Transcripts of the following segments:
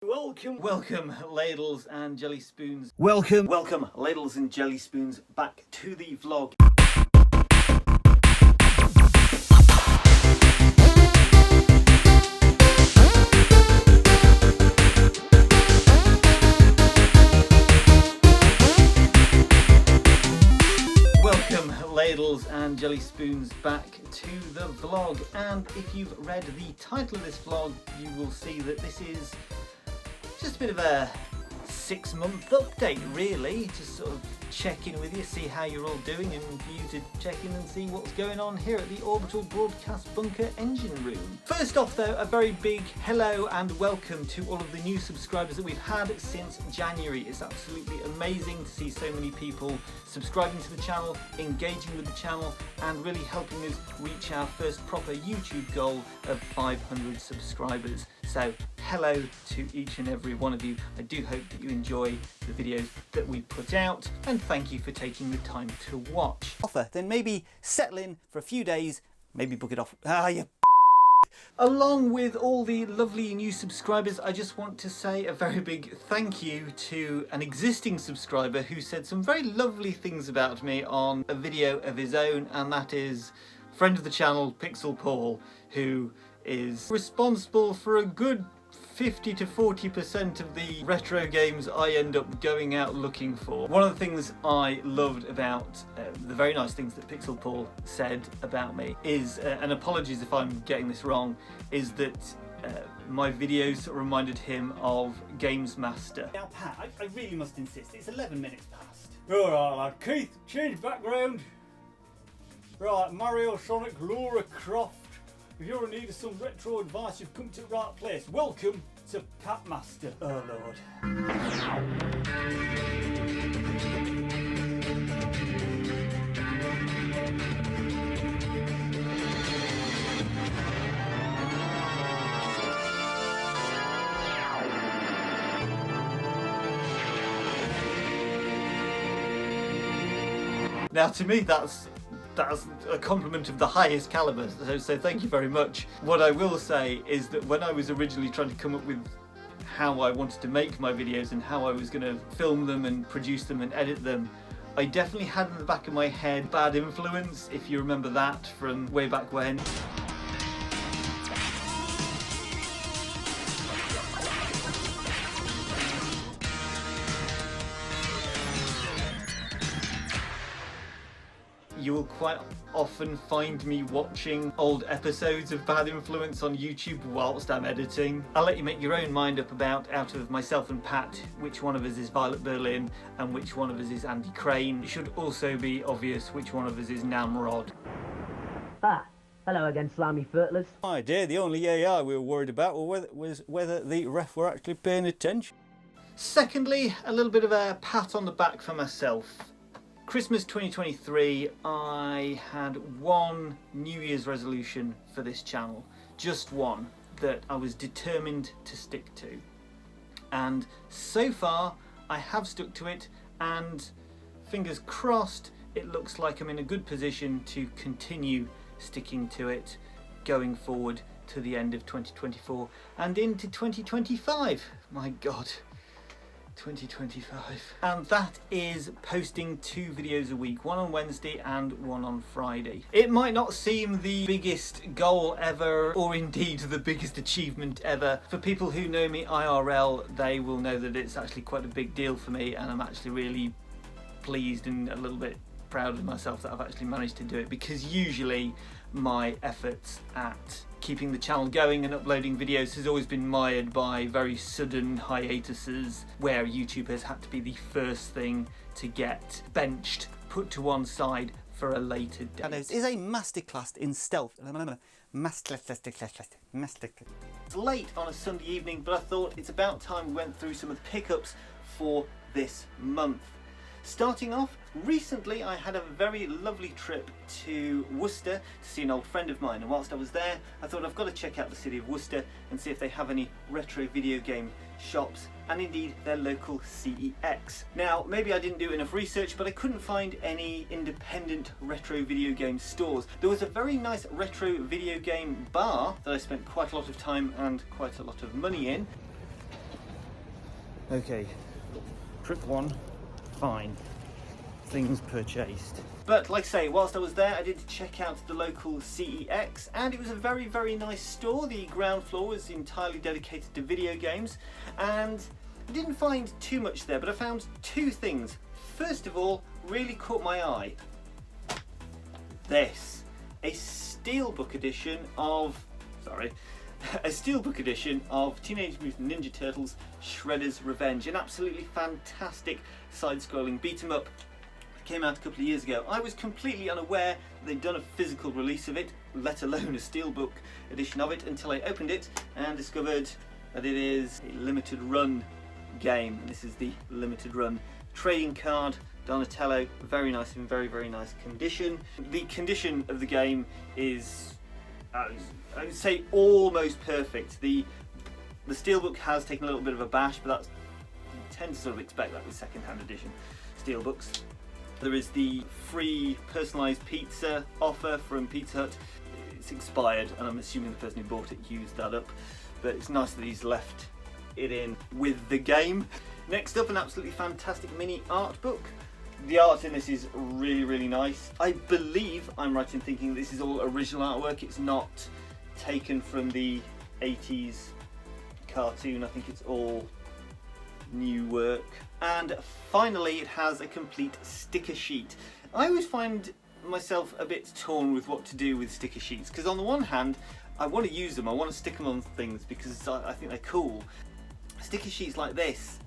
Welcome, ladles and jelly spoons. Welcome, ladles and jelly spoons, back to the vlog. Ladles and jelly spoons, back to the vlog. And if you've read the title of this vlog, you will see that this is just a bit of a 6-month update, really. Just sort of check in with you, see how you're all doing, and for you to check in and see what's going on here at the Orbital Broadcast Bunker engine room. First off though, a very big hello and welcome to all of the new subscribers that we've had since January. It's absolutely amazing to see so many people subscribing to the channel, engaging with the channel, and really helping us reach our first proper YouTube goal of 500 subscribers. So hello to each and every one of you. I do hope that you enjoy the videos that we put out, and thank you for taking the time to watch. Then maybe settle in for a few days, maybe book it off. Along with all the lovely new subscribers, I just want to say a very big thank you to an existing subscriber who said some very lovely things about me on a video of his own, and that is friend of the channel, Pixel Paul, who is responsible for a good 50 to 40% of the retro games I end up going out looking for. One of the things I loved about the very nice things that Pixel Paul said about me is, and apologies if I'm getting this wrong, is that my videos reminded him of Games Master. Now Pat, I really must insist, it's 11 minutes past. Alright lad, Keith, change background. Right, Mario, Sonic, Laura Croft. If you're in need of some retro advice, you've come to the right place. Welcome to Pat Master. Oh Lord. Now to me that's a compliment of the highest caliber, so thank you very much. What I will say is that when I was originally trying to come up with how I wanted to make my videos and how I was going to film them and produce them and edit them, I definitely had in the back of my head Bad Influence, if you remember that from way back when. You will quite often find me watching old episodes of Bad Influence on YouTube whilst I'm editing. I'll let you make your own mind up about, out of myself and Pat, which one of us is Violet Berlin and which one of us is Andy Crane. It should also be obvious which one of us is Namrod. Ah, hello again, slimy footless. My dear, the only AI we were worried about was whether the ref were actually paying attention. Secondly, a little bit of a pat on the back for myself. Christmas 2023, I had one New Year's resolution for this channel, just one, that I was determined to stick to. And so far, I have stuck to it, and fingers crossed, it looks like I'm in a good position to continue sticking to it going forward to the end of 2024 and into 2025. My God. 2025. And that is posting 2 videos a week, one on Wednesday and one on Friday. It might not seem the biggest goal ever, or indeed the biggest achievement ever. For people who know me IRL, they will know that it's actually quite a big deal for me, and I'm actually really pleased and a little bit proud of myself that I've actually managed to do it, because usually my efforts at keeping the channel going and uploading videos has always been mired by very sudden hiatuses where YouTube has had to be the first thing to get benched, put to one side for a later date. Fontanez is a masterclass in stealth. It's late on a Sunday evening, but I thought it's about time we went through some of the pickups for this month. Starting off, recently I had a very lovely trip to Worcester to see an old friend of mine, and whilst I was there I thought I've got to check out the city of Worcester and see if they have any retro video game shops, and indeed their local CEX. Now maybe I didn't do enough research, but I couldn't find any independent retro video game stores. There was a very nice retro video game bar that I spent quite a lot of time and quite a lot of money in. Okay, trip 1, fine. Things purchased. But like I say, whilst I was there, I did check out the local CEX, and it was a very, very nice store. The ground floor was entirely dedicated to video games, and I didn't find too much there, but I found 2 things. First of all, really caught my eye. This, a steelbook edition of, Teenage Mutant Ninja Turtles Shredder's Revenge, an absolutely fantastic side-scrolling beat-em-up. Came out a couple of years ago. I was completely unaware that they'd done a physical release of it, let alone a steelbook edition of it, until I opened it and discovered that it is a limited run game. This is the limited run trading card Donatello, very nice, in very, very nice condition. The condition of the game is, I would say, almost perfect. The steelbook has taken a little bit of a bash, but that's, you tend to sort of expect that with second-hand edition steelbooks. There is the free personalised pizza offer from Pizza Hut. It's expired, and I'm assuming the person who bought it used that up, but it's nice that he's left it in with the game. Next up, an absolutely fantastic mini art book. The art in this is really, really nice. I believe I'm right in thinking this is all original artwork. It's not taken from the 80s cartoon. I think it's all new work. And finally, it has a complete sticker sheet. I always find myself a bit torn with what to do with sticker sheets, because on the one hand, I want to use them, I want to stick them on things because I think they're cool. Sticker sheets like this,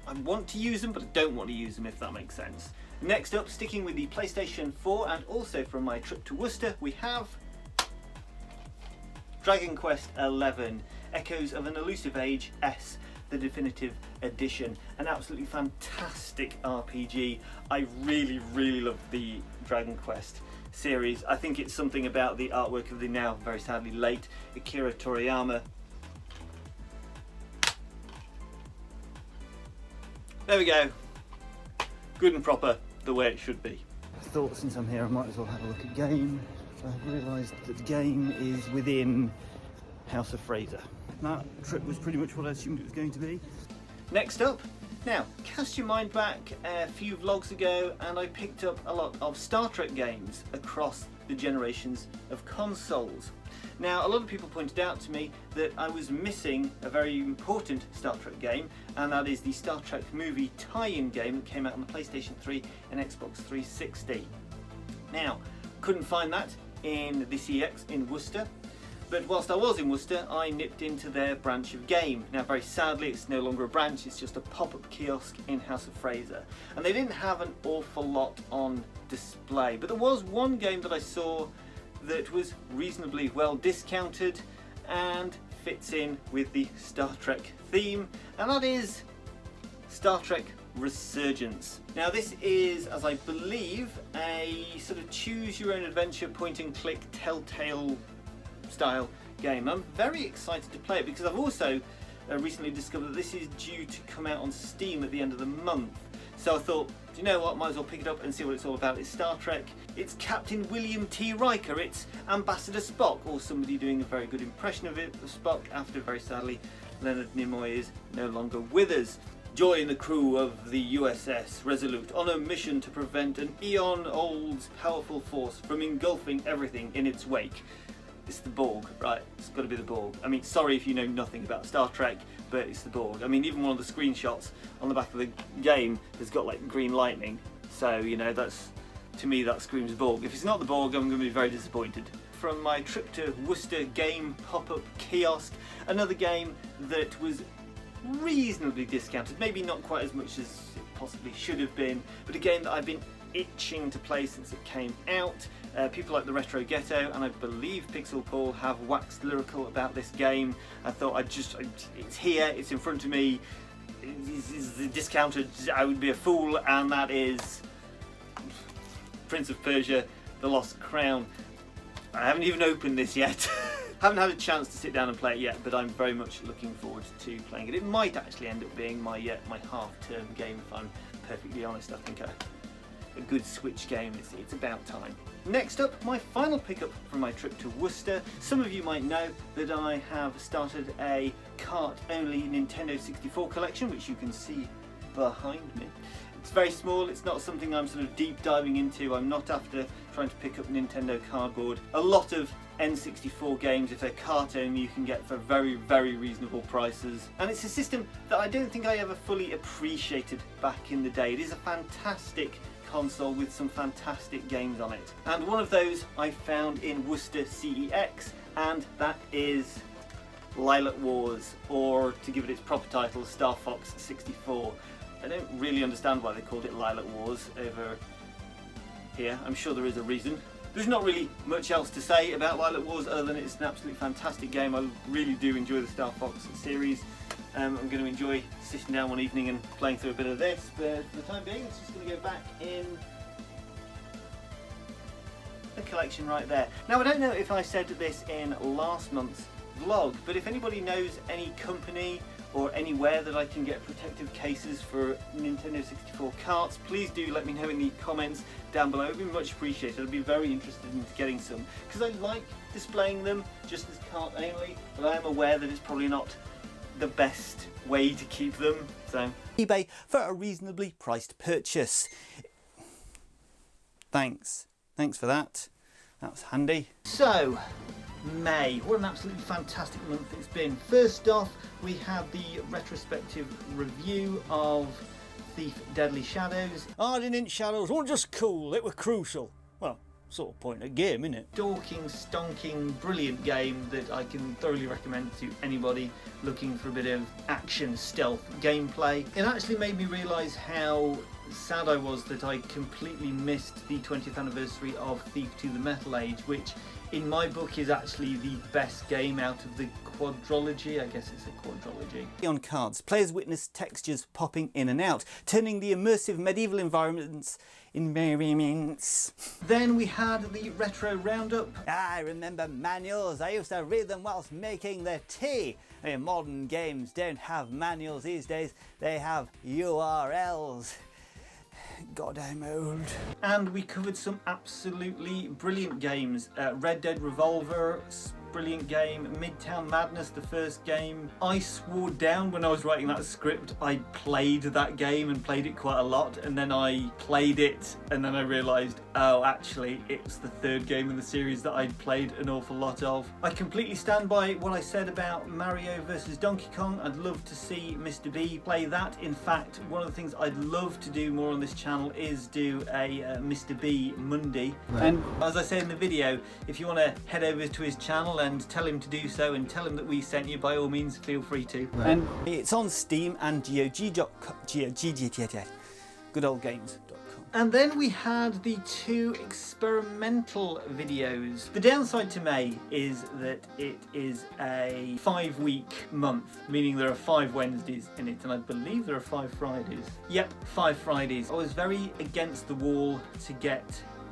I want to use them, but I don't want to use them, if that makes sense. Next up, sticking with the PlayStation 4, and also from my trip to Worcester, we have Dragon Quest XI, Echoes of an Elusive Age S, the definitive edition. An absolutely fantastic RPG. I really, really love the Dragon Quest series. I think it's something about the artwork of the now very sadly late Akira Toriyama. There we go. Good and proper, the way it should be. I thought since I'm here I might as well have a look at game. I've realised that the game is within House of Fraser. That trip was pretty much what I assumed it was going to be. Next up, now cast your mind back a few vlogs ago and I picked up a lot of Star Trek games across the generations of consoles. Now, a lot of people pointed out to me that I was missing a very important Star Trek game, and that is the Star Trek movie tie-in game that came out on the PlayStation 3 and Xbox 360. Now, couldn't find that in the CEX in Worcester, but whilst I was in Worcester, I nipped into their branch of game. Now, very sadly, it's no longer a branch, it's just a pop-up kiosk in House of Fraser. And they didn't have an awful lot on display, but there was one game that I saw that was reasonably well discounted and fits in with the Star Trek theme, and that is Star Trek Resurgence. Now this is, as I believe, a sort of choose your own adventure point and click Telltale style game. I'm very excited to play it because I've also recently discovered that this is due to come out on Steam at the end of the month. So I thought, do you know what, might as well pick it up and see what it's all about. It's Star Trek, it's Captain William T. Riker, it's Ambassador Spock, or somebody doing a very good impression of Spock after, very sadly, Leonard Nimoy is no longer with us. Join the crew of the USS Resolute on a mission to prevent an eon-old powerful force from engulfing everything in its wake. It's the Borg, right? It's got to be the Borg. I mean, sorry if you know nothing about Star Trek, but it's the Borg. I mean, even one of the screenshots on the back of the game has got like green lightning. So, you know, that's, to me, that screams Borg. If it's not the Borg, I'm going to be very disappointed. From my trip to Worcester game pop-up kiosk, another game that was reasonably discounted, maybe not quite as much as it possibly should have been, but a game that I've been itching to play since it came out. People like the Retro Ghetto and I believe Pixel Paul have waxed lyrical about this game. I thought it's here, it's in front of me, it's discounted, I would be a fool, and that is Prince of Persia, The Lost Crown. I haven't even opened this yet. Haven't had a chance to sit down and play it yet, but I'm very much looking forward to playing it. It might actually end up being my half-term game, if I'm perfectly honest. I think a good Switch game. It's about time. Next up, my final pickup from my trip to Worcester. Some of you might know that I have started a cart-only Nintendo 64 collection, which you can see behind me. It's very small, it's not something I'm sort of deep diving into. I'm not after trying to pick up Nintendo cardboard. A lot of N64 games, if they're cart only, you can get for very, very reasonable prices. And it's a system that I don't think I ever fully appreciated back in the day. It is a fantastic console with some fantastic games on it. And one of those I found in Worcester CEX, and that is Lilac Wars, or to give it its proper title, Star Fox 64. I don't really understand why they called it Lilac Wars over here. I'm sure there is a reason. There's not really much else to say about Lilac Wars other than it's an absolutely fantastic game. I really do enjoy the Star Fox series. I'm going to enjoy sitting down one evening and playing through a bit of this, but for the time being it's just going to go back in the collection right there. Now, I don't know if I said this in last month's vlog, but if anybody knows any company or anywhere that I can get protective cases for Nintendo 64 carts, please do let me know in the comments down below. It would be much appreciated. I'd be very interested in getting some, because I like displaying them just as cart only, but I am aware that it's probably not the best way to keep them. So eBay for a reasonably priced purchase. Thanks for that. That was handy. So May, what an absolutely fantastic month it's been. First off, we had the retrospective review of Thief Deadly Shadows. Ardent Shadows weren't just cool, they were crucial. Well, sort of point of game, innit? Dorking, stonking, brilliant game that I can thoroughly recommend to anybody looking for a bit of action stealth gameplay. It actually made me realise how sad I was that I completely missed the 20th anniversary of Thief 2: The Metal Age, which in my book is actually the best game out of the quadrology. I guess it's a quadrology. On cards, players witness textures popping in and out, turning the immersive medieval environments in merriments. Then we had the retro roundup. I remember manuals. I used to read them whilst making the tea. I mean, modern games don't have manuals these days. They have URLs. God, I'm old. And we covered some absolutely brilliant games. Red Dead Revolver, brilliant game. Midtown Madness, the first game. I swore down when I was writing that script I played that game and played it quite a lot, and then I played it and then I realised, oh, actually it's the third game in the series that I'd played an awful lot of. I completely stand by what I said about Mario vs Donkey Kong. I'd love to see Mr. B play that. In fact, one of the things I'd love to do more on this channel is do a Mr. B Monday. Right. And as I say in the video, if you want to head over to his channel and tell him to do so and tell him that we sent you, by all means feel free to. Right. And it's on Steam and GOG.com, goodoldgames.com. And then we had the 2 experimental videos. The downside to May is that it is a 5-week month, meaning there are 5 Wednesdays in it, and I believe there are 5 Fridays. Yep, 5 Fridays. I was very against the wall to get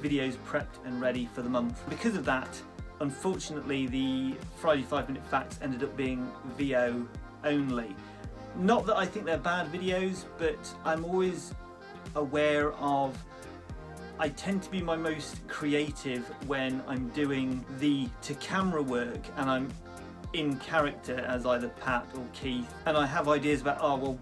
videos prepped and ready for the month. Because of that, unfortunately, the Friday 5-minute facts ended up being VO only. Not that I think they're bad videos, but I'm always aware of, I tend to be my most creative when I'm doing the to-camera work and I'm in character as either Pat or Keith, and I have ideas about, oh well,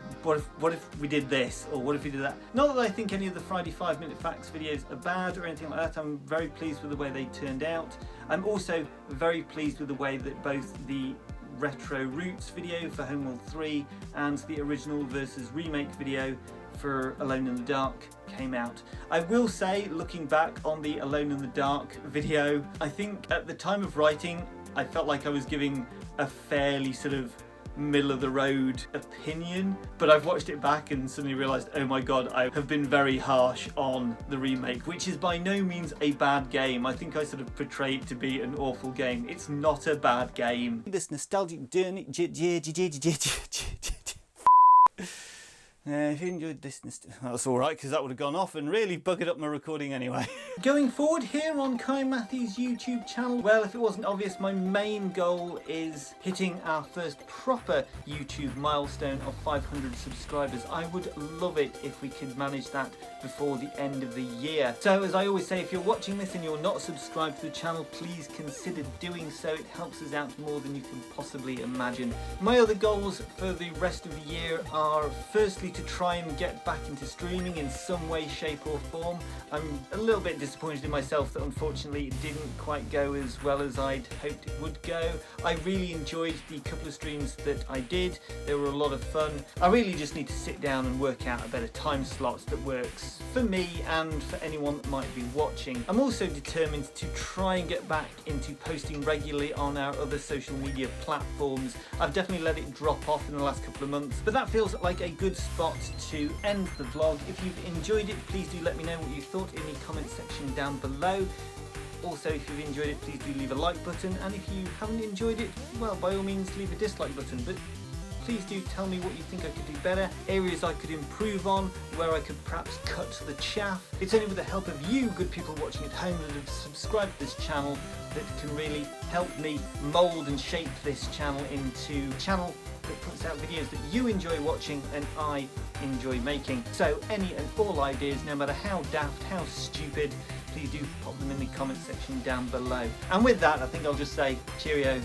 what if we did this, or what if we did that. Not that I think any of the Friday 5-minute facts videos are bad or anything like that. I'm very pleased with the way they turned out. I'm also very pleased with the way that both the Retro Roots video for Homeworld 3 and the original versus remake video for Alone in the Dark came out. I will say, looking back on the Alone in the Dark video, I think at the time of writing I felt like I was giving a fairly sort of middle of the road opinion, but I've watched it back and suddenly realised, oh my god, I have been very harsh on the remake, which is by no means a bad game. I think I sort of portray it to be an awful game. It's not a bad game. This nostalgic journey. If you enjoyed this, that's alright, because that would have gone off and really buggered up my recording anyway. Going forward here on Kohigh Mathy's YouTube channel, well, if it wasn't obvious, my main goal is hitting our first proper YouTube milestone of 500 subscribers. I would love it if we could manage that before the end of the year. So as I always say, if you're watching this and you're not subscribed to the channel, please consider doing so. It helps us out more than you can possibly imagine. My other goals for the rest of the year are firstly to try and get back into streaming in some way, shape or form. I'm a little bit disappointed in myself that unfortunately it didn't quite go as well as I'd hoped it would go. I really enjoyed the couple of streams that I did. They were a lot of fun. I really just need to sit down and work out a better time slot that works for me and for anyone that might be watching. I'm also determined to try and get back into posting regularly on our other social media platforms. I've definitely let it drop off in the last couple of months, but that feels like a good spot to end the vlog. If you've enjoyed it, please do let me know what you thought in the comment section down below. Also, if you've enjoyed it, please do leave a like button, and if you haven't enjoyed it, well, by all means leave a dislike button, but please do tell me what you think I could do better, areas I could improve on, where I could perhaps cut the chaff. It's only with the help of you, good people watching at home, that have subscribed to this channel that can really help me mould and shape this channel into a channel that puts out videos that you enjoy watching and I enjoy making. So any and all ideas, no matter how daft, how stupid, please do pop them in the comment section down below. And with that, I think I'll just say cheerio.